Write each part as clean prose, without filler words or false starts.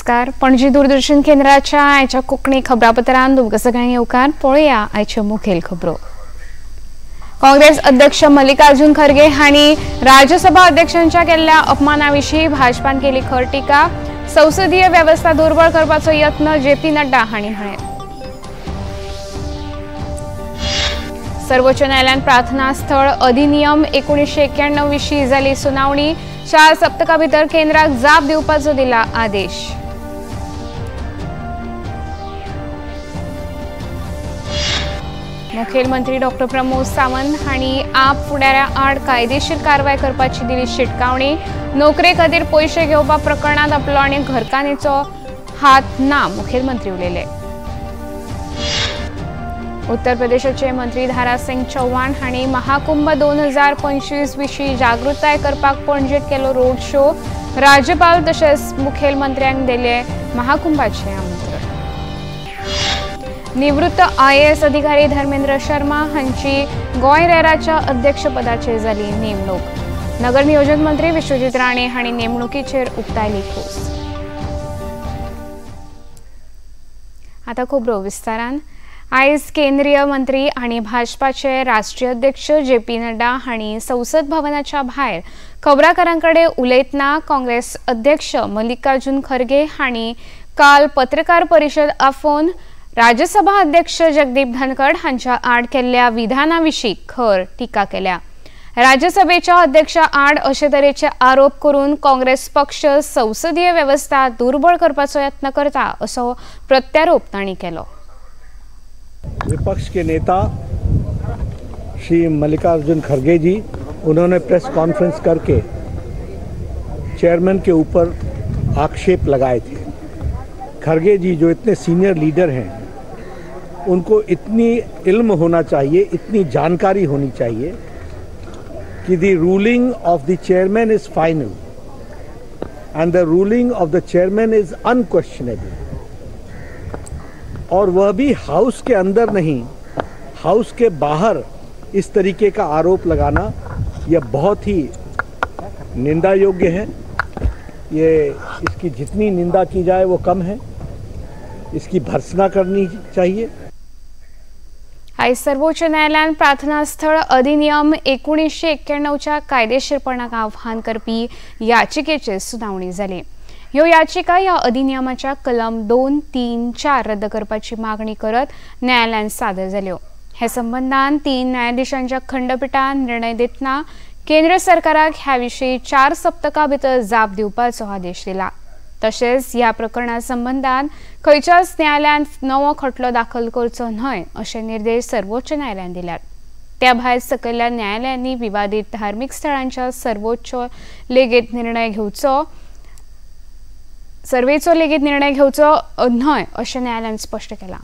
नमस्कार. पणजी दूरदर्शन केंद्राच्या आयच्या कोंकणी खबरापत्रांत तुमकां सगळ्यांक येवकार. पळोवया आयच्यो मुखेल खबरो. काँग्रेस अध्यक्ष मल्लिकार्जुन खरगे हांणी राज्यसभा अध्यक्षांच्या केल्ल्या अपमानाविशीं भाजपान केली खर टिका. संसदीय वेवस्था दुर्बळ करपाचो यत्न जेपी नड्डा हांणी म्हळें. सर्वोच्च न्यायालयान प्रार्थना स्थळ अधिनियम 1991 विशीं जाली सुनावणी. 4 सप्तकां भितर केंद्राक जाप दिवपाचो दिला आदेश. मुखेलमंत्री डॉक्टर प्रमोद सावंत हांणी आप फुडाऱ्या आड कायदेशीर कारवाय करपाची दिली शिटकावणी. नोकरे खातीर पयशे घेवपा प्रकरणात आपलो आनी घरकान्नीचो हात ना, मुखेलमंत्री उलयले. उत्तर प्रदेशाचे मंत्री दारा सिंग चौहान हांणी महाकुंभ 2025 विशीं जागृताय करपाक पणजेंत केलो रोड शो. राज्यपाल तशेंच मुखेलमंत्र्यांक दिले महाकुंभाचे आमंत्रण. निवृत्त IAS अधिकारी धर्मेंद्र शर्मा हांची गोंय रेराच्या अध्यक्षपदाचेर जाली नेमणूक. नगर नियोजन मंत्री विश्वजीत राणे हांणी नेमणुकीचेर उक्तायली खोस. आतां खबरो विस्तारान. आयज केंद्रीय मंत्री आणि भाजपाचे राष्ट्रीय अध्यक्ष JP नड्डा हांणी संसद भवनाच्या भायर खबराकारांकडे उलयतना काँग्रेस अध्यक्ष मल्लिकार्जुन खरगे हांणी काल पत्रकार परिशद आफोवन राज्यसभा अध्यक्ष जगदीप धनखड हांच्या आड केल्ल्या विधानाविशीं खर टिका केल्या. राज्यसभेच्या अध्यक्षा आड अशे तरेचे आरोप करून काँग्रेस पक्ष संसदीय वेवस्था दुर्बळ करपाचो यत्न करता असो प्रत्यारोप तांणी केलो. विपक्ष के नेता श्री मल्लिकार्जुन खरगे जी, उन्होंने प्रेस कॉन्फ्रेंस करके चेयरमैन के ऊपर आक्षेप लगाए थे. खरगे जी जो इतने सीनियर लीडर हैं, उनको इतनी इल्म होना चाहिए, इतनी जानकारी होनी चाहिए कि the ruling of the chairman is final and the ruling of the chairman is unquestionable. और वह भी हाउस के अंदर नहीं, हाउस के बाहर इस तरीके का आरोप लगाना यह बहुत ही निंदा योग्य है. ये इसकी जितनी निंदा की जाए वो कम है. इसकी भर्त्सना करनी चाहिए. आज सर्वोच्च न्यायालयान प्रार्थना स्थळ अधिनियम 1991च्या कायदेशीरपणाक आव्हान करपी याचिकेचेर सुनावणी जाली. ह्यो याचिका या अधिनियमाच्या कलम 2, 3, 4 रद्द करपाची मागणी करत न्यायालयान सादर जाल्यो. हे संबंधान 3 न्यायाधीशांच्या खंडपीठान निर्णय दितना केंद्र सरकाराक ह्या विशीं 4 सप्तकां भितर जाप दिवपाचो आदेश दिला. तशेंच ह्या प्रकरणा संबंधान खंयच्याच न्यायालयात नवो खटलो दाखल करचो न्हय अशे निर्देश सर्वोच्च न्यायालयान दिल्यात. त्या भायर सकयल्या न्यायालयांनी विवादीत धार्मीक स्थळांच्या सर्वेचो लेगीत निर्णय घेवचो न्हय अशें न्यायालयान स्पश्ट केलां.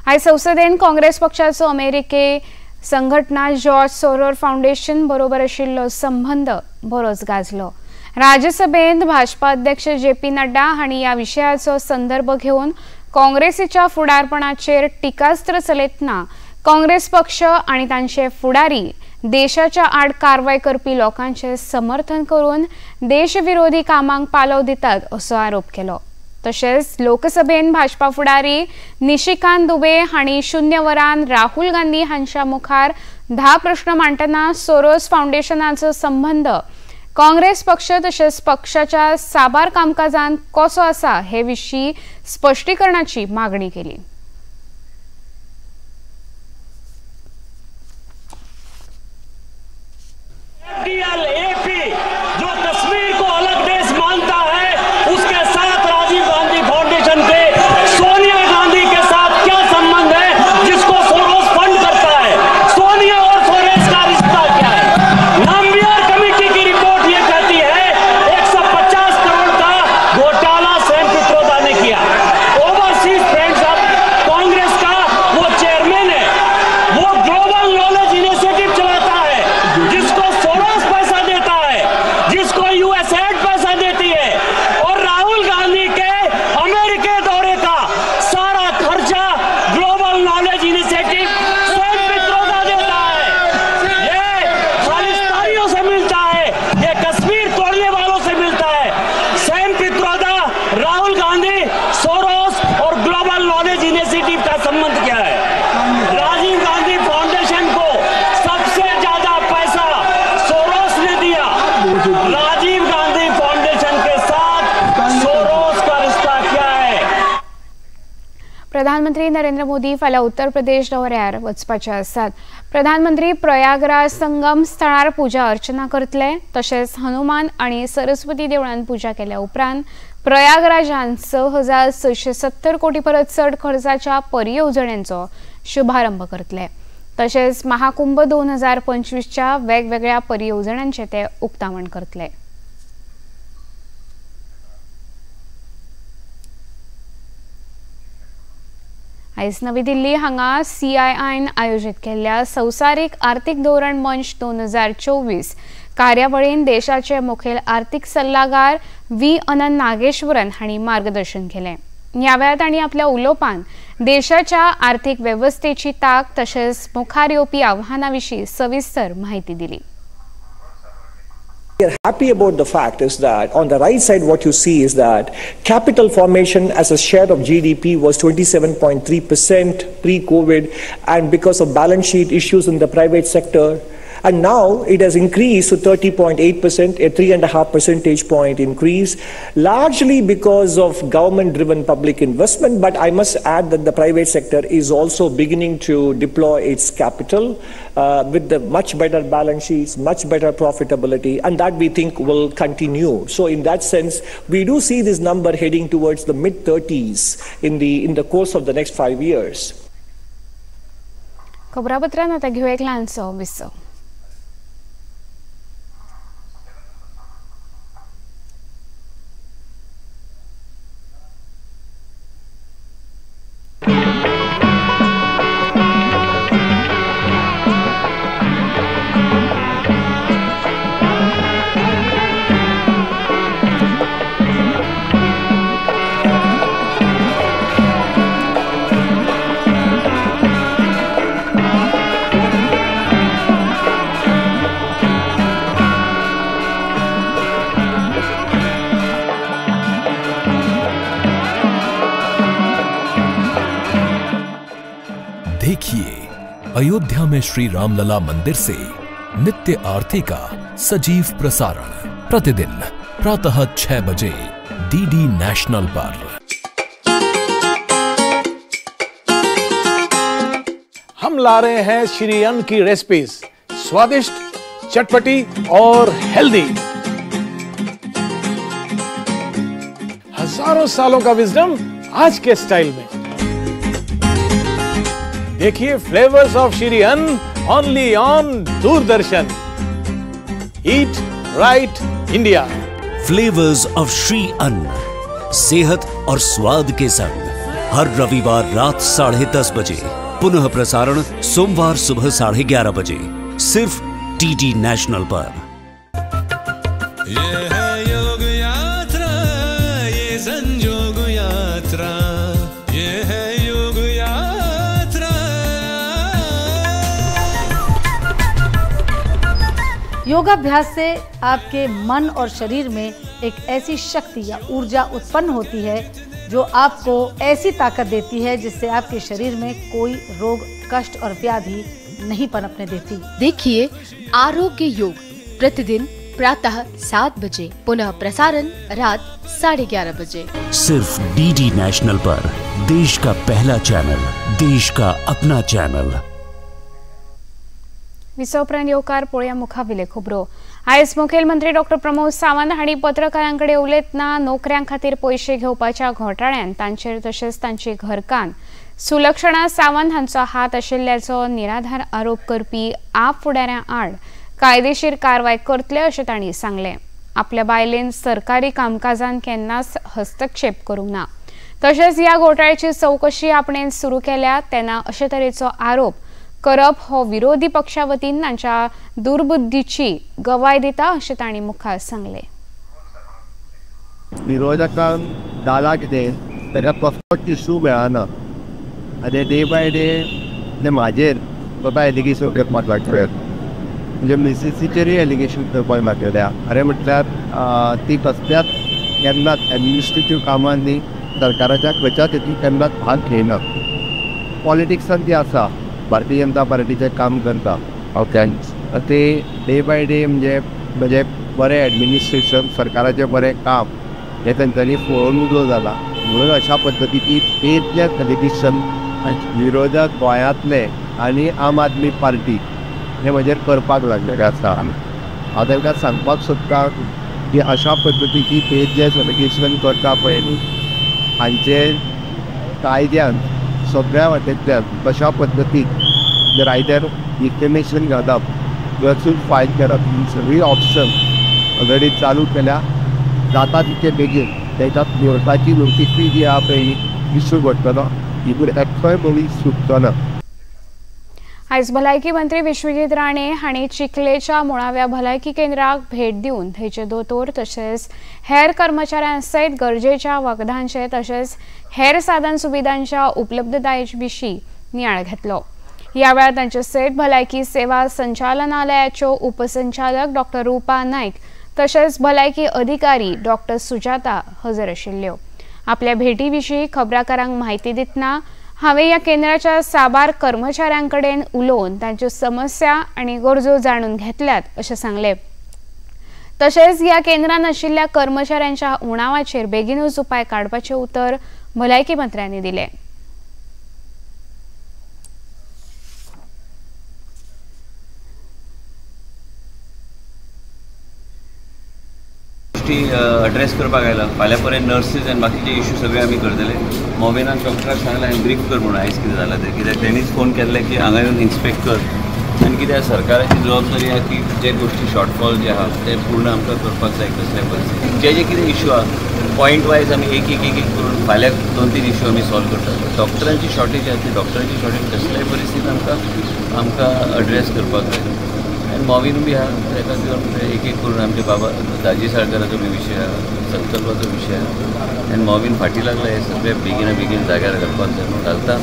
आयज संसदेन काँग्रेस पक्षाचो अमेरिके संघटना जॉर्ज सोरोस फाउंडेशन बरोबर आशिल्लो संबंध बरोच गाजलो. राज्यसभेंत भाजपा अध्यक्ष JP नड्डा हांणी ह्या विशयाचो संदर्भ घेवन काँग्रेसीच्या फुडारपणाचेर टिकास्त्र चलयतना काँग्रेस पक्ष आनी तांचे फुडारी देशाच्या आड कारवाय करपी लोकांचे समर्थन करून देशविरोधी कामांक पालव दितात असो आरोप केलो. तशेंच लोकसभेन भाजपा फुडारी निशिकांत दुबे हांणी 0 वरान राहुल गांधी हांच्या मुखार 10 प्रश्न मांडटना सोरोस फाउंडेशनाचो संबंध काँग्रेस पक्ष तशेंच पक्षाच्या साबार कामकाजांत कसो आसा हे विशीं स्पश्टीकरणाची मागणी केली. जो कश्मीर को अलग देश मानता है, उसके साथ राजीव गांधी फाउंडेशन के सोनिया गांधी के साथ क्या संबंध है जिसको सोरोस फंड करता है? सोनिया और सोरोस का रिश्ता क्या है? नाम्बियर कमेटी की रिपोर्ट ये कहती है 150 करोड़ का घोटाला सैम पित्रोदा ने किया. ओवरसीज फ्रेंड्स ऑफ कांग्रेस का वो चेयरमैन है, वो ग्लोबल नॉलेज इनिशिएटिव चलाता है जिसको सोरोस पैसा देता है. राजीव गांधी फाउंडेशन के साथ सोरोस का रिश्ता क्या है? प्रधानमंत्री नरेंद्र मोदी फाल्यां उत्तर प्रदेश दौऱ्यार वचपाचे आसात. प्रधानमंत्री प्रयागराज संगम स्थळार पूजा अर्चना करतले. तशेंच हनुमान आणि सरस्वती देवळांत पूजा केल्या उपरांत प्रयागराजांत 6,670 कोटी परस चड खर्चाच्या परियोजनांचो शुभारंभ करतले. तशेंच महाकुंभ 2025च्या वेगवेगळ्या परियोजनांचे ते उक्तावण करतले. आयज नवी दिल्ली हांगा CIIन आयोजित केल्ल्या संवसारीक आर्थीक धोरण मंच 2024 कार्यावळीन देशाचे मुखेल आर्थीक सल्लागार V. अनंत नागेश्वरन हांणी मार्गदर्शन केलें. ह्या वेळार तांणी आपल्या उलोवपांत देशाच्या आर्थीक वेवस्थेची तांक तशेंच मुखार येवपी आव्हानां विशीं सविस्तर माहिती दिली. We are happy about the fact is that on the right side what you see is that capital formation as a share of GDP was 27.3% pre-COVID, and because of balance sheet issues in the private sector, and now it has increased to 30.8%, a 3.5 percentage point increase, largely because of government driven public investment. But I must add that the private sector is also beginning to deploy its capital with the much better balance sheets, much better profitability, and that we think will continue. So in that sense, we do see this number heading towards the mid-30s in the course of the next 5 years. खबरापत्रांत आता घेऊ एक ल्हानसो विसव. देखिए अयोध्या में श्री रामलला मंदिर से नित्य आरती का सजीव प्रसारण प्रतिदिन प्रातः 6 बजे DD नेशनल पर। हम ला रहे हैं श्री अन्न की रेसिपीज, स्वादिष्ट, चटपटी और हेल्दी। हजारों सालों का विजडम आज के स्टाइल में। देखिए फ्लेवर्स ऑफ श्री अन्न only on Doordarshan. Eat right India. Flavours of Shri अन्न, सेहत और स्वाद के संग हर रविवार रात 10:30 बजे, पुनः प्रसारण सोमवार सुबह 11:30 बजे, सिर्फ DD नेशनल पर। ये है योग यात्रा, ये संयोग यात्रा, ये है योग यात्रा। योगाभ्यास से आपके मन और शरीर में एक ऐसी शक्ति या ऊर्जा उत्पन्न होती है जो आपको ऐसी ताकत देती है जिससे आपके शरीर में कोई रोग, कष्ट और व्याधि नहीं पनपने देती। देखिए आरोग्य योग प्रतिदिन प्रातः 7 बजे, पुनः प्रसारण रात 11:30 बजे, सिर्फ DD नेशनल पर। देश का पहला चैनल, देश का अपना चैनल। विसोपरांत येवकार पळोवया मुखावेले खबरो। आयज मुखेलमंत्री डॉ. प्रमोद सावंत हांणी पत्रकारांकडे उलयतना नोकऱ्यां खातीर पयशे घेवपाच्या घोटाळ्यांत तांचेर तशेंच तांची घरकान्न सुलक्षणा सावंत हांचो हात आशिल्ल्याचो निराधार आरोप करपी आप फुडाऱ्यां आड कायदेशीर कारवाय करतले अशें तांणी सांगलें। आपल्या बायलेन सरकारी कामकाजांत केन्नाच हस्तक्षेप करूंक ना, तशेंच ह्या घोटाळ्याची चवकशी आपणेन सुरू केल्या तेन्ना अशे तरेचो आरोप करप हो विरोधी पक्षा वतीन तांच्या दुर्बुद्धीची गवाय दिता अशें तांणी मुखार सांगलें। विरोधकांक जाला कितें ताका परफेक्ट इशू मेळना आनी डे बाय डे म्हाजेर बाबा एलिगेशन करपाक लागले, म्हणजे मिसेसीचेरूय एलिगेशन करपाक लागलेल्या। अरे म्हटल्यार ती कसल्याच केन्नाच एडमिनिस्ट्रेटीव कामांनी सरकाराच्या खंयच्याच हितून केन्नाच भाग घेयना। पॉलिटिक्सान ती आसा, भारतीय जनता पार्टीचें काम करता हांव ते डे बाय डे म्हणजे बरें एडमिनिस्ट्रेशन सरकाराचें बरें काम हें तांच्यांनी पळोवन उजो जाला म्हणून अशा पद्दतीची पेजलेस एलिगेशन विरोधक गोंयांतले आनी आम आदमी पार्टी हे म्हजेर करपाक लागलेले आसा. हांव तांकां सांगपाक सोदतां की अशा पद्दतीची पेजलेस एलिगेशन करता पळय हांचे कायद्यान सगळ्या वाटेंतल्यान कशा पद्दतीन जर आयदर डिफेमेशन घालप लसूट फायल करप ही सगळी ऑप्शन ऑलरेडी चालू केल्या. जाता तितके बेगीन ताच्या कोर्टाची नोटीसी जी आहा पळय इश्यू करतलो हितून एकटोय मनीस सुटचो ना. आयज भलायकी मंत्री विश्वजीत राणे हांणी चिखलेच्या मुळाव्या भलायकी केंद्राक भेट दिवन थंयचे दोतोर तशेंच हेर कर्मचाऱ्यां सयत गरजेच्या वखदांचे तशेंच हेर साधन सुविधांच्या उपलब्धताये विशीं नियाळ घेतलो. ह्या वेळार तांचे सयत भलायकी सेवा संचालनालयाच्यो उपसंचालक डॉ. रुपा नायक तशेंच भलायकी अधिकारी डॉ. सुजाता हजर आशिल्ल्यो. आपल्या भेटी विशीं खबराकारांक म्हायती दितना हांवें ह्या केंद्राच्या साबार कर्मचाऱ्यां कडेन उलोवन तांच्यो समस्या आनी गरजो जाणून घेतल्यात अशें सांगलें. तशेंच ह्या केंद्रांत आशिल्ल्या कर्मचाऱ्यांच्या उणावाचेर बेगीनूच उपाय काडपाचें उतर भलायकी मंत्र्यांनी दिलें. एड्रेस करपाक आयला. फाल्यां पर्यंत नर्सीस आनी बाकीचे इश्यू सगळे आमी करतले. मोबिनान डॉक्टराक सांगलें हांवें ब्रीफ कर म्हणून आयज कितें जालां तें कित्याक तेणीच फोन केल्ले की हांगा येवन इन्स्पेक्ट कर आनी कित्याक सरकाराची जबाबदारी आहा की जे गोश्टी शॉर्टफॉल जे आहा ते पूर्ण आमकां करपाक जाय कसल्या परिस्थितीत जे कितें इश्यू आहा पॉयंट वायज आमी एक करून फाल्यां 2-3 इश्यू आमी सॉल्व करतात. डॉक्टरांची शॉर्टेज आहा ती डॉक्टरांची शॉर्टेज कसल्याय परिस्थितीत आमकां एड्रेस करपाक जाय. आनी मोवीन बी आहा ताका घेवन एक करून आमचे बाबा दाजी साळकाराचो बी विशय आहा संकल्पाचो विशय आहा आनी मोवीन फाटी लागला हे सगळे बेगीन जाग्यार घालपाक जाय म्हणून घालता.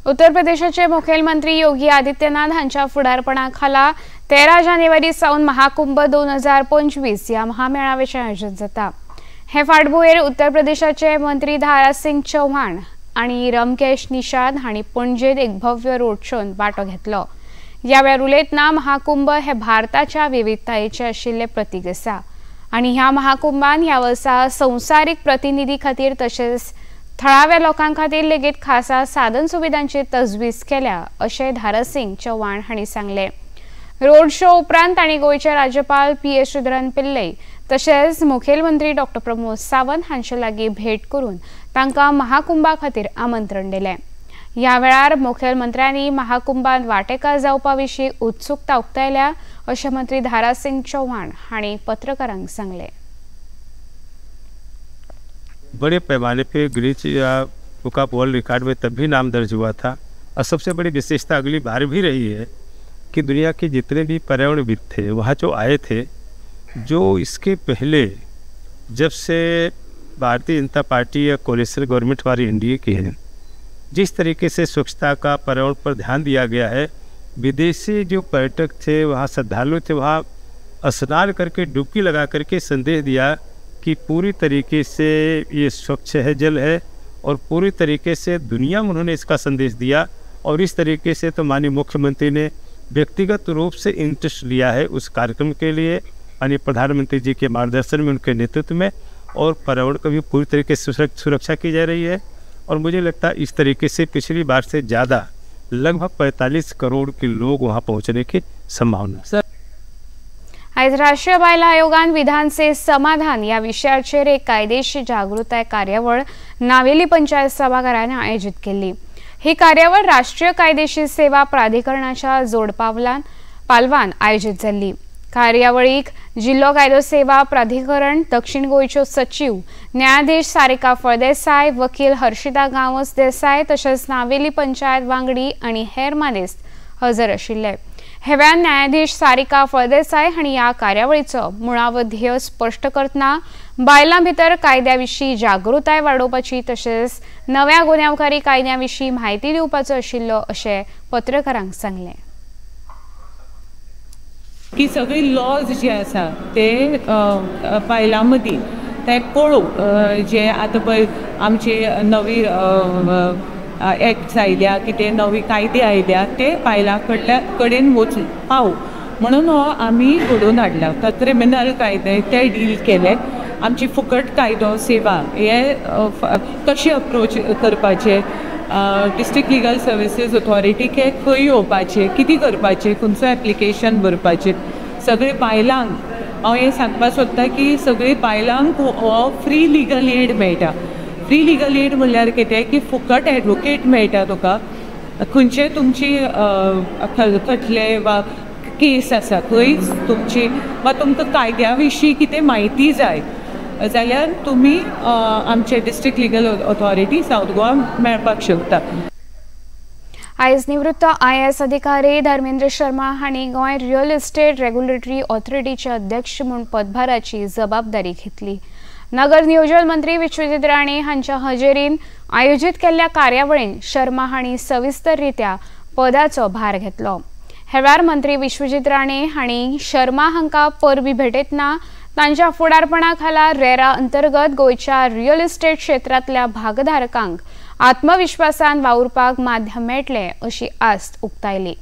उत्तर प्रदेशाचे मुखेलमंत्री योगी आदित्यनाथ हांच्या फुडारपणा खाला 13 जानेवारी सावन महाकुंभ 2025 ह्या महामेळाव्याचें आयोजन जाता. हे फाटभुंयेर उत्तर प्रदेशाचे मंत्री दारासिंग चौहान आनी रमकेश निशाद हांणी पणजेंत एक भव्य रोड शोन वांटो घेतलो. ह्या वेळार उलयतना महाकुंभ हे भारताच्या विविधतायेचें आशिल्लें प्रतीक आसा आनी ह्या महाकुंभान ह्या वर्सा संवसारीक प्रतिनिधी खातीर तशेंच थळाव्या लोकां खातीर लेगीत खासा साधन सुविधांची तजवीज केल्या अशें दारासिंग चौहान हांणी सांगलें. रोड शो उपरांत तांणी गोंयचे राज्यपाल P.A. श्रीधरन पिल्लय तशेंच मुखेलमंत्री डॉ. प्रमोद सावंत हांचे लागीं भेट करून तांकां महाकुंभा खातीर आमंत्रण दिलें. ह्या वेळार मुखेलमंत्र्यांनी महाकुंभांत वांटेकार जावपा विशीं उत्सुकता उक्तायल्या अशें मंत्री दारासिंग चौहान हांणी पत्रकारांक सांगलें. बड़े पैमाने पे Guinness book of world record में तभी नाम दर्ज हुआ था और सबसे बड़ी विशेषता अगली बार भी रही है कि दुनिया के जितने भी पर्यावरणविद थे वहाँ जो आए थे जो इसके पहले जब से भारतीय जनता पार्टी या कोलिशन गवर्नमेंट वाली एनडीए की है जिस तरीके से स्वच्छता का पर्यावरण पर ध्यान दिया गया है, विदेशी जो पर्यटक थे वहाँ श्रद्धालु थे वहाँ स्नान करके डुबकी लगा करके संदेश दिया कि पूरी तरीके से ये स्वच्छ है जल है और पूरी तरीके से दुनिया में उन्होंने इसका संदेश दिया. और इस तरीके से तो माननीय मुख्यमंत्री ने व्यक्तिगत रूप से इंटरेस्ट लिया है उस कार्यक्रम के लिए यानी प्रधानमंत्री जी के मार्गदर्शन में उनके नेतृत्व में और पर्यावरण को भी पूरी तरीके से सुरक्षा की जा रही है. और मुझे लगता है इस तरीके से पिछली बार से ज़्यादा लगभग 45 करोड़ के लोग वहाँ पहुँचने की संभावना सर. आज राष्ट्रीय बायला आयोगान विधान से समाधान या विशयाचेर एक कायदेशीर जागृताय कार्यावळ नावेली पंचायत सभाघरान आयोजित केली. ही कार्यावळ राष्ट्रीय कायदेशीर सेवा प्राधिकरणाच्या पालवान आयोजित जाल्ली. कार्यावळीक जिल्लो कायदो सेवा प्राधिकरण दक्षिण गोंयच्यो सचिव न्यायाधीश सारिका फळदेसाय वकील हर्षिता गांवस देसाय तशेंच नावेली पंचायत वांगडी आनी हेर मानेस्त हजर आशिल्ले. हे वेळार न्यायाधीश सारिका फळदेसाय हांणी ह्या कार्यावळीचो मुळावो ध्येय स्पश्ट करतना बायलां भितर कायद्या विशीं जागृताय वाडोवपाची तशेंच नव्या गुन्यांवकारी कायद्या विशीं म्हायती दिवपाचो आशिल्लो अशें पत्रकारांक सांगलें. की सगळी लॉज जे आसा ते बायलां मदीं ते पळोवंक जे आतां पळय आमची नवी एक्ट आयल्या कितें नवी कायदे आयल्या ते बायलां कडेन वचून पावूं म्हणून हो आमी घडोवन हाडला. क्रिमिनल कायदे ते डील केले. आमची फुकट कायदो सेवा हे कशी अप्रोच करपाचे, डिस्ट्रिक्ट लिगल सर्विसेस ऑथॉरिटीक हे खंय येवपाचे, कितें करपाचें, खंयचो एप्लिकेशन भरपाचें, सगळे बायलांक हांव हें सांगपाक सोदतां की सगळी बायलांक हो फ्री लिगल एड मेळटा. फ्री लिगल एड म्हणल्यार कितें की फुकट एडवोकेट मेळटा तुका. खंयचे तुमची खटले वा केस आसा खंयच तुमची वा तुमकां कायद्या विशीं कितें म्हायती जाय जाल्यार तुमी आमचे district legal authority south Goa मेळपाक शकता. आयज निवृत्त IAS अधिकारी धर्मेंद्र शर्मा हांणी गोंय रियल इस्टेट रेग्युलेटरी ऑथॉरिटीचे अध्यक्ष म्हूण पदभाराची जबाबदारी घेतली. नगर नियोजन मंत्री विश्वजीत राणे हांच्या हजेरीन आयोजीत केल्ल्या कार्यावळीन शर्मा हांणी सविस्तररित्या पदाचो भार घेतलो. हेवेळार मंत्री विश्वजीत राणे हांणी शर्मा हांकां परबी भेटयतना तांच्या फुडारपणा खाला रेरा अंतर्गत गोंयच्या रियल इस्टेट क्षेत्रांतल्या भागधारकांक आत्मविश्वासान वावुरपाक माध्यम मेळटलें अशी आस्त उक्तायली.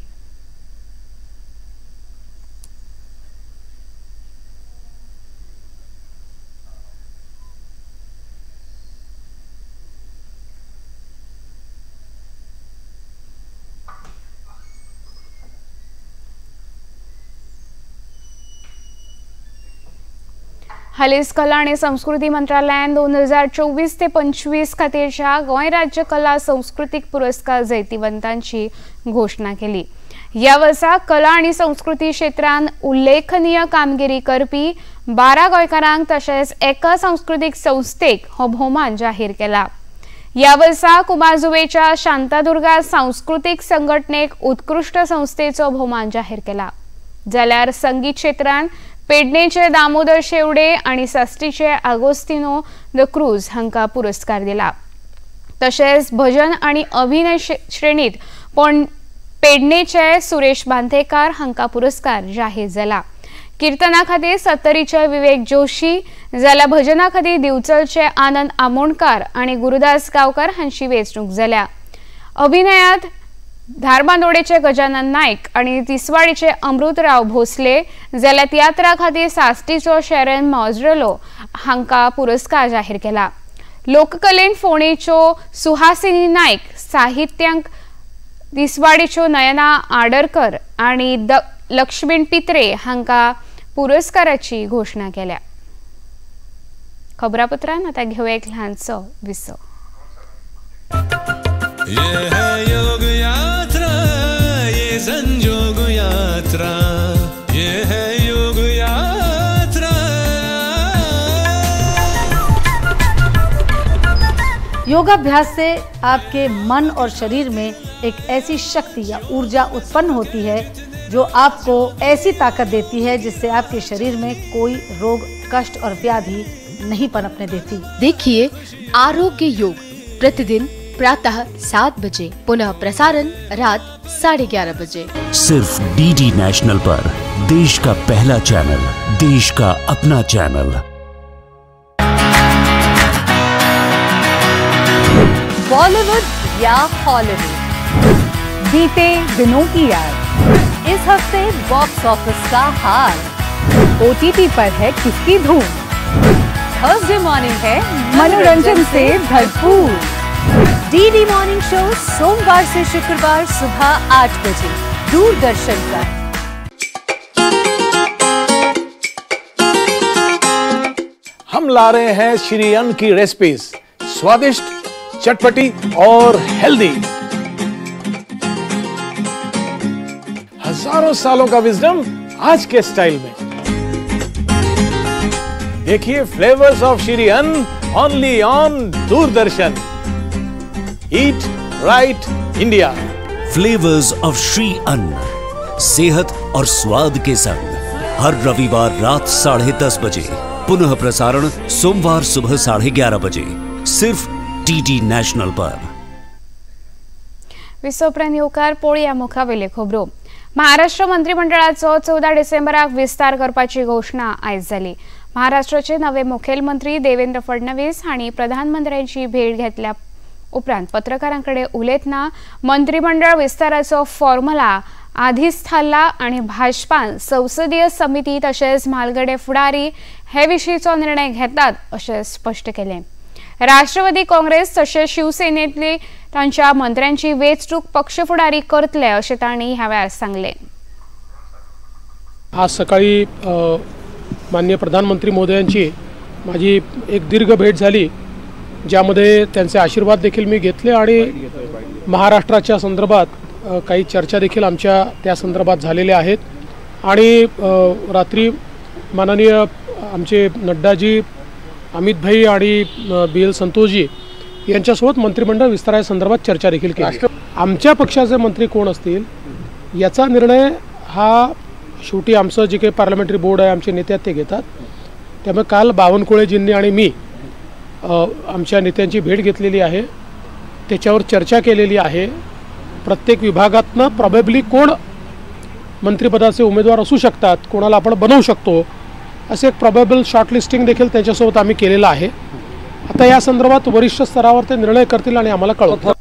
हालींच कला आनी संस्कृती मंत्रालयान 2024 ते 25 खातीरच्या गोंय राज्य कला संस्कृतीक पुरस्कार जैतिवंतांची घोषणा केली. ह्या वर्सा कला आनी संस्कृती क्षेत्रांत उल्लेखनीय कामगिरी करपी 12 गोंयकारांक तशेंच एका सांस्कृतीक संस्थेक हो भोवमान जाहीर केला. ह्या वर्सा कुमारजुवेच्या शांतादुर्गा सांस्कृतीक संघटनेक उत्कृश्ट संस्थेचो भोवमान जाहीर केला. जाल्यार संगीत क्षेत्रांत पेडणेचे दामोदर शेवडे आणि साश्टीचे आगोस्तिनो द क्रूज हांकां पुरस्कार दिला. तशेंच भजन आणि अभिनय श्रेणीत पेडणेचे सुरेश बांदेकार हांकां पुरस्कार जाहीर जाला. कीर्तना खातीर सत्तरीचे विवेक जोशी जाल्यार भजना खातीर दिवचलचे आनंद आमोणकार आणि गुरुदास गांवकार हांची वेंचणूक जाल्या. अभिनयांत धारबांदोडेचे गजानन नायक आणि तिसवाडीचे अमृतराव भोसले जाल्यार तियात्रा खातीर साश्टीचो शेरन मॉज्रेलो हांकां पुरस्कार जाहीर केला. लोककलेन फोणेच्यो सुहासिनी नायक, साहित्यांक तिसवाडीच्यो नयना आडरकर आणि लक्ष्मीण पित्रे हांकां पुरस्काराची घोषणा केल्या. खबरापत्रान आता घेऊया एक ल्हानसो विसो. संजोग यात्रा ये है योग यात्रा. योगाभ्यास से आपके मन और शरीर में एक ऐसी शक्ति या ऊर्जा उत्पन्न होती है जो आपको ऐसी ताकत देती है जिससे आपके शरीर में कोई रोग, कष्ट और व्याधि नहीं पनपने देती. देखिए आरोग्य योग प्रतिदिन प्रातः 7 बजे, पुनः प्रसारण रात 11:30 बजे. सिर्फ DD नेशनल पर, देश का पहला चैनल, देश का अपना चैनल. बॉलीवुड या हॉलीवुड, बीते दिनों की याद, इस हफ्ते बॉक्स ऑफिस का हाल, OTT पर है किसकी धूम, थर्सडे मॉर्निंग है मनोरंजन से भरपूर. DD मॉर्निंग शो सोमवार से शुक्रवार सुबह 8 बजे दूरदर्शन पर. हम ला रहे हैं श्री अन्न की रेसिपीज, स्वादिष्ट, चटपटी और हेल्दी. हजारों सालों का विजडम आज के स्टाइल में. देखिए फ्लेवर्स ऑफ श्री अन्न only on Doordarshan. Eat right India. Flavours of Shri अन्न, सेहत और स्वाद के संग हर रविवार रात 10:30 बजे, पुनः प्रसारण सोमवार सुबह 11:30 बजे, सिर्फ DD नेशनल पर. विसोपरांत येवकार पळोवया मुखावेल्यो खबरो. महाराष्ट्र मंत्रिमंडळाचो 14 डिसेंबराक विस्तार करपाची घोषणा आयज जाली. महाराष्ट्राचे नवे मुखेलमंत्री देवेंद्र फडणवीस हांणी प्रधानमंत्र्यांची भेट घेतल्या उपरांत पत्रकारांकडे उलयतना मंत्रिमंडळ विस्ताराचो फॉर्म्युला आधीच थारला आणि भाजपान संसदीय समिती तसेच म्हालगडे फुडारी हे विशींचो निर्णय घेतात असे स्पष्ट केले। राष्ट्रवादी काँग्रेस तसेच शिवसेनेतली तांच्या मंत्र्यांची वेचणूक पक्ष फुडारी करतले असे तांणी ह्या वेळार सांगले। आज सकाळी माननीय प्रधानमंत्री महोदयांची माझी एक दीर्घ भेट झाली, ज्यामध्ये त्यांचे आशीर्वाद देखील मी घेतले आणि महाराष्ट्राच्या संदर्भात काही चर्चा देखील आमच्या त्या संदर्भात झालेल्या आहेत। आणि रात्री माननीय आमचे नड्डाजी, अमित भाई आणि BL संतोषजी यांच्यासोबत मंत्रिमंडळ विस्तारासंदर्भात चर्चा देखील केली। आमच्या पक्षाचे मंत्री कोण असतील याचा निर्णय हा शेवटी आमचं जे काही पार्लमेंटरी बोर्ड आहे, आमचे नेते ते घेतात। त्यामुळे काल बावनकुळेजींनी आणि मी आमच्या नेत्यांची भेट घेतलेली आहे, त्याच्यावर चर्चा केलेली आहे। प्रत्येक विभागातनं प्रॉबेबली कोण मंत्रिपदाचे उमेदवार असू शकतात, कोणाला आपण बनवू शकतो, असे एक प्रॉबेबल शॉर्टलिस्टिंग देखील त्यांच्यासोबत आम्ही केलेलं आहे। आता या संदर्भात वरिष्ठ स्तरावर ते निर्णय करतील आणि आम्हाला कळवतील।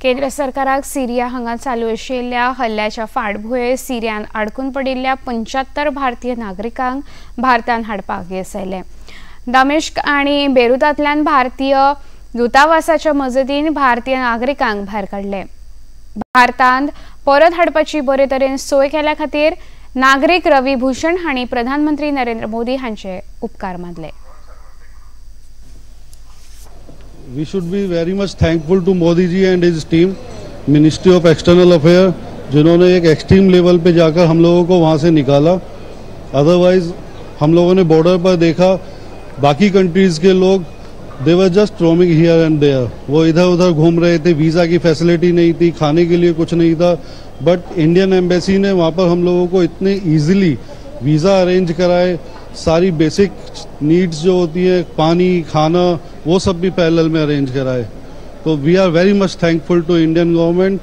केंद्र सरकाराक सिरिया हांगा चालू आशिल्ल्या हल्ल्याच्या फाटभुंयेर सिरियान आडकून पडिल्ल्या 75 भारतीय नागरिकांक भारतान हाडपाक येस आयले। दमिश्क आणि बेरूतांतल्यान भारतीय दूतावासाच्या मजतीन भारतीय नागरिकांक भायर काडले। भारतांत परत हाडपाची बरे तरेन सोय केल्या खातीर नागरिक रवी भूषण हांणी प्रधानमंत्री नरेंद्र मोदी हांचे उपकार मानले। We should be very much thankful to Modi ji and his team, Ministry of External Affairs, जिन्होंने एक एक्सट्रीम लेवल पे जाकर हम लोगों को वहाँ से निकाला। अदरवाइज हम लोगों ने बॉर्डर पर देखा बाकी कंट्रीज़ के लोग they were just roaming here and there, वो इधर उधर घूम रहे थे, वीज़ा की फैसिलिटी नहीं थी, खाने के लिए कुछ नहीं था। बट इंडियन एम्बेसी ने वहाँ पर हम लोगों को इतने ईजिली वीज़ा अरेंज कराए, सारी बेसिक नीड्स जो होती है, पानी, खाना, वो सब भी पैरेलल में अरेंज कराए। तो we are very much thankful to Indian government.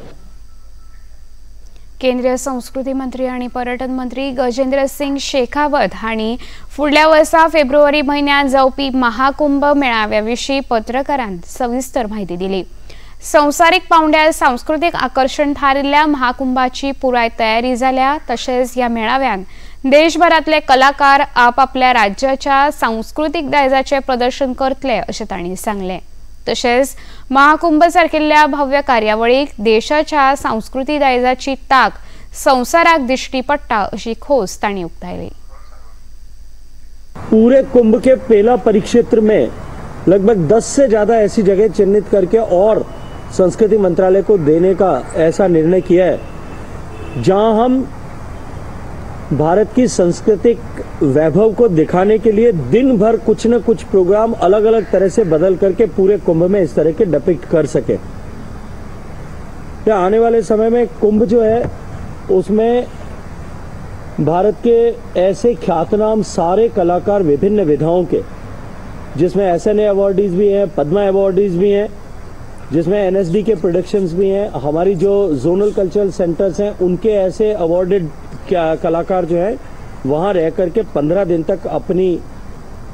केंद्रीय संस्कृती मंत्री आणि पर्यटन मंत्री गजेंद्र सिंग शेखावत हांणी फुडल्या वर्सा फेब्रुवारी म्हयन्यात जावपी महाकुंभ मेळाव्याविशीं पत्रकारांक सविस्तर म्हायती दिली। संवसारीक पांवड्यार सांस्कृतिक आकर्षण थारिल्ल्या महाकुंभाची पुराय तयारी जाल्या, तशेंच ह्या मेळाव्यान देशभरातले कलाकार आपापल्या राज्याच्या सांस्कृतिक दायजाचे प्रदर्शन करतले अशें तांणी सांगले। तशेंच महाकुंभ सारकिल्ल्या भव्य कार्यावळीक देशाच्या सांस्कृतिक दायजाची ताक संवसाराक दिश्टी पडटा अशी खोस तांणी उक्तायली। पूरे कुंभ के पहला परिक्षेत्र में लगभग 10 से ज्यादा ऐसी जगह चिन्हित करके और संस्कृति मंत्रालय को देने का ऐसा निर्णय किया है जहां हम भारत की सांस्कृतिक वैभव को दिखाने के लिए दिन भर कुछ न कुछ प्रोग्राम अलग अलग तरह से बदल करके पूरे कुंभ में इस तरह के डिपिक्ट कर सके। आने वाले समय में कुंभ जो है उसमें भारत के ऐसे ख्यातनाम सारे कलाकार विभिन्न विधाओं के, जिसमें SNA अवार्डीज भी हैं, पद्मा अवार्डीज भी हैं, जिसमें NSD के प्रोडक्शंस भी हैं, हमारी जो जोनल कल्चरल सेंटर्स हैं उनके ऐसे अवार्डेड कलाकार जो है वहां रह करके 15 दिन तक अपनी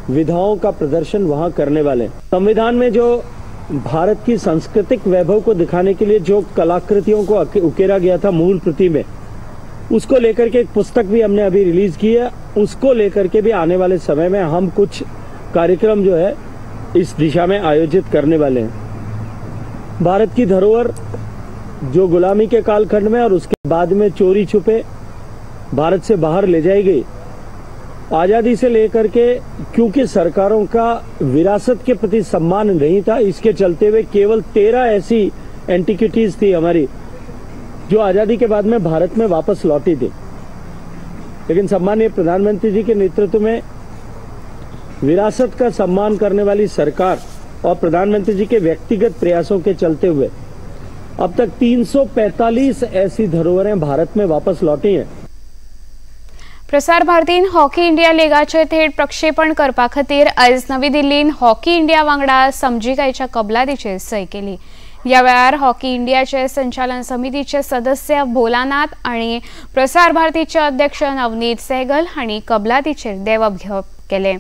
विधाओं का प्रदर्शन वहां करने वाले। संविधान में जो भारत की सांस्कृतिक वैभव को दिखाने के लिए जो कलाकृतियों को उकेरा गया था मूल प्रति में, उसको लेकर के एक पुस्तक भी हमने अभी रिलीज की है। उसको लेकर के भी आने वाले समय में हम कुछ कार्यक्रम जो है इस दिशा में आयोजित करने वाले हैं। भारत की धरोहर जो गुलामी के कालखंड में और उसके बाद में चोरी छुपे भारत से बाहर ले जाई गई, आजादी से लेकर के क्योंकि सरकारों का विरासत के प्रति सम्मान नहीं था, इसके चलते हुए केवल 13 ऐसी एंटिक्विटीज थी हमारी जो आजादी के बाद में भारत में वापस लौटी थी। लेकिन सम्मानीय प्रधानमंत्री जी के नेतृत्व में विरासत का सम्मान करने वाली सरकार और प्रधानमंत्री जी के व्यक्तिगत प्रयासों के चलते हुए अब तक 345 ऐसी धरोहरें भारत में वापस लौटी हैं। प्रसार भारतीन हॉकी इंडिया लिगाचे थेट प्रक्षेपण करपा खातीर आयज नवी दिल्लीन हॉकी इंडिया वांगडा समजिकायेच्या कबलातीचेर सय केली। ह्या वेळार हॉकी इंडियाचे संचालन समितीचे सदस्य भोलानाथ आणि प्रसार भारतीचे अध्यक्ष नवनीत सहगल हांणी कबलातीचेर देवप घेवप केले।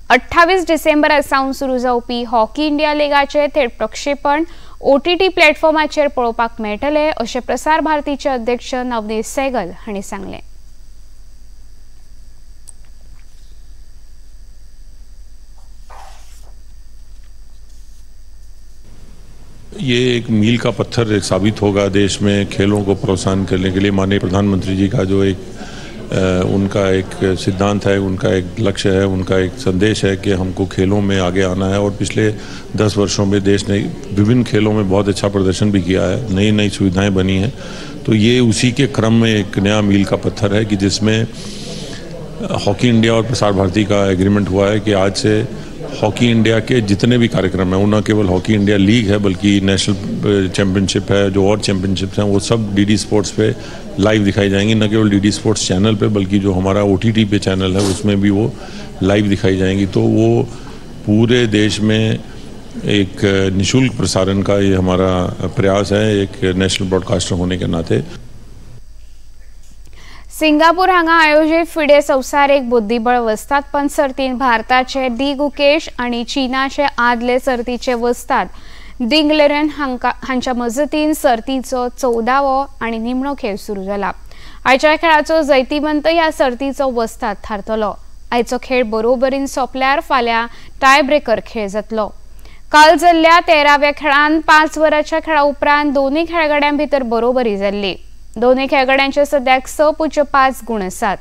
28 डिसेंबर सावन सुरू जावपी हॉकी इंडिया लिगाचे थेट प्रक्षेपण OTT प्लॅटफॉर्माचेर पळोवपाक मेळटले अशें प्रसार भारतीचे अध्यक्ष नवनीत सहगल हांणी सांगलें. ये एक मील का पत्थर एक साबित होगा देश में खेलों को प्रोत्साहन करने के लिए. माननीय प्रधानमंत्री जी का जो एक उनका एक सिद्धांत है, उनका एक लक्ष्य है, उनका एक संदेश है कि हमको खेलों में आगे आना है. और पिछले 10 वर्षों में देश ने विभिन्न खेलों में बहुत अच्छा प्रदर्शन भी किया है, नई नई सुविधाएं बनी हैं. तो ये उसी के क्रम में एक नया मील का पत्थर है कि जिसमें हॉकी इंडिया और प्रसार भारती का एग्रीमेंट हुआ है कि आज से हॉकी इंडिया के जितने भी कार्यक्रम हैं, वो न केवल हॉकी इंडिया लीग है बल्कि नेशनल चैम्पियनशिप है, जो और चैम्पियनशिप्स हैं वो सब DD स्पोर्ट्स पे लाइव दिखाई जाएंगी. न केवल DD स्पोर्ट्स चैनल पे बल्कि जो हमारा OTT पे चैनल है उसमें भी वो लाइव दिखाई जाएंगी. तो वो पूरे देश में एक निःशुल्क प्रसारण का ये हमारा प्रयास है एक नेशनल ब्रॉडकास्टर होने के नाते. सिंगापूर हांगा आयोजित फिडे संवसारीक बुद्धिबळ वस्तादपण सर्तीन भारताचे डी गुकेश आणि चीनाचे आदले सर्तीचे वस्ताद डिंग लेरेन हांच्या मजतीन सर्तीचो 14वो आणि निमणो खेळ सुरू जाला. आयच्या खेळाचो जैतिवंत ह्या सर्तीचो वस्ताद थारतलो. आयचो खेळ बरोबरीन सोंपल्यार फाल्यां टाय ब्रेकर खेळ जातलो. काल जाल्ल्या 13व्या खेळान 5 वरांच्या खेळा उपरांत दोन्ही खेळगड्यां भितर बरोबरी जाल्ली. दोन्ही खेळगड्यांचे सद्याक 6.5 गुण आसात.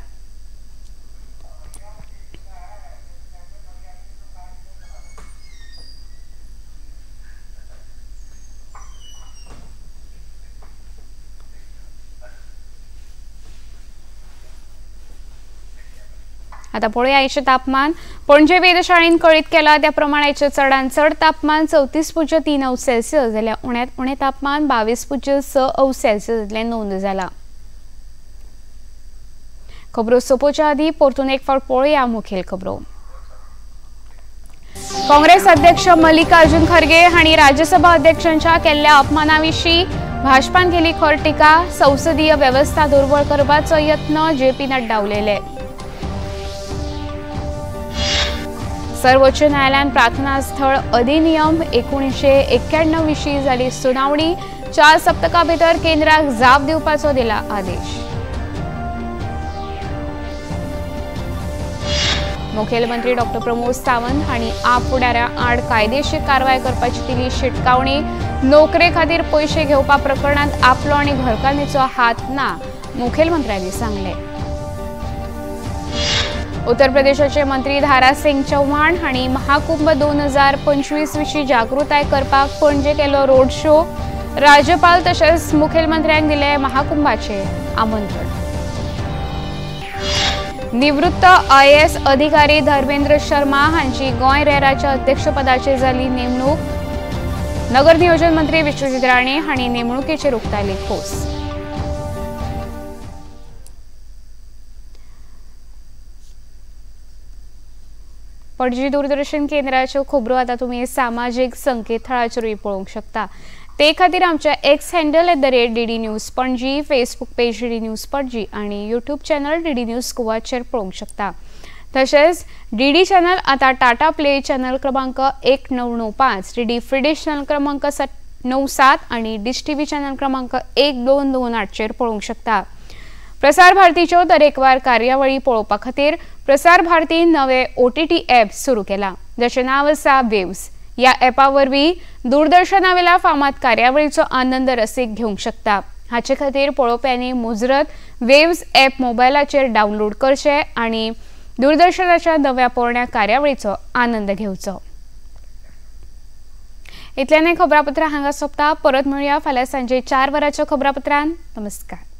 आता पळोवया आयचे तापमान. पणजे वेधशाळेन कळीत केला त्या प्रमाणे आयचे चडांत चड तापमान 34.3 अंश सेल्सियस जाल्यार उण्यांत उणें तापमान 22.6 अंश सेल्सियस जातलें नोंद जाला. खबरो सोंपोवच्या आदीं परतून एक फावट पळोवया मुखेल खबरो. काँग्रेस अध्यक्ष मल्लिकार्जुन खरगे हांणी राज्यसभा अध्यक्षांच्या केल्ल्या अपमानाविशीं भाजपान केली खर टिका. संसदीय वेवस्था दुर्बळ करपाचो यत्न JP नड्डा उलयले. सर्वोच्च न्यायालयान प्रार्थना स्थळ अधिनियम 1991 विशीं जाली सुनावणी. 4 सप्तकां भितर केंद्राक जाप दिवपाचो दिला आदेश. मुखेलमंत्री डॉ. प्रमोद सावंत हांणी आप फुडाऱ्या आड कायदेशीर कारवाय करपाची दिली शिटकावणी. नोकरे खातीर पयशे घेवपा प्रकरणांत आपलो आनी घरकान्नीचो हात ना, मुखेलमंत्र्यांनी सांगले. उत्तर प्रदेशाचे मंत्री धारा सिंग चौहान हांणी महाकुंभ 2025 विशीं जागृताय करपाक पणजे केलो रोड शो. राज्यपाल तशेंच मुखेलमंत्र्यांक दिले महाकुंभाचे आमंत्रण. निवृत्त IAS अधिकारी धर्मेंद्र शर्मा हांची गोंय रेराच्या अध्यक्षपदाचेर जाली नेमणूक. नगर नियोजन मंत्री विश्वजीत राणे हांणी नेमणुकेचेर उक्तायली खोस. पणजी दूरदर्शन केंद्राच्यो खबरो आतां तुमी सामाजीक संकेतथळाचेरूय पळोवंक शकता. ते खातीर आमच्या X handle @DD news Panaji, Facebook page DD news Panaji आणि यूट्यूब चॅनल DD न्यूज गोवाचेर पळोवंक शकता. तशेंच DD चॅनल आतां टाटा प्ले चॅनल क्रमांक 1995, DD फ्री डिश चॅनल क्रमांक 97 आणि डिश TV चॅनल क्रमांक 1228 चेर पळोवंक शकता. प्रसार भारतीच्यो तरेकवार कार्यावळी पळोवपा खातीर प्रसार भारतीन नवे OTT ॲप सुरू केला, जाचें नांव आसा वेव्स. ह्या ॲपा वरवीं दूरदर्शना वेल्या फामाद कार्यावळीचो आनंद रसीक घेवंक शकता. हाचे खातीर पळोवप्यांनी मुजरत वेव्स ॲप मोबायलाचेर डावनलोड करचें आनी दूरदर्शनाच्या नव्या पोरण्या कार्यावळीचो आनंद घेवचो. इतल्यान खबरापत्र हांगा सोंपता. परत मेळुया फाल्यां सांजे 4 वरांच्या खबरापत्रांत. नमस्कार.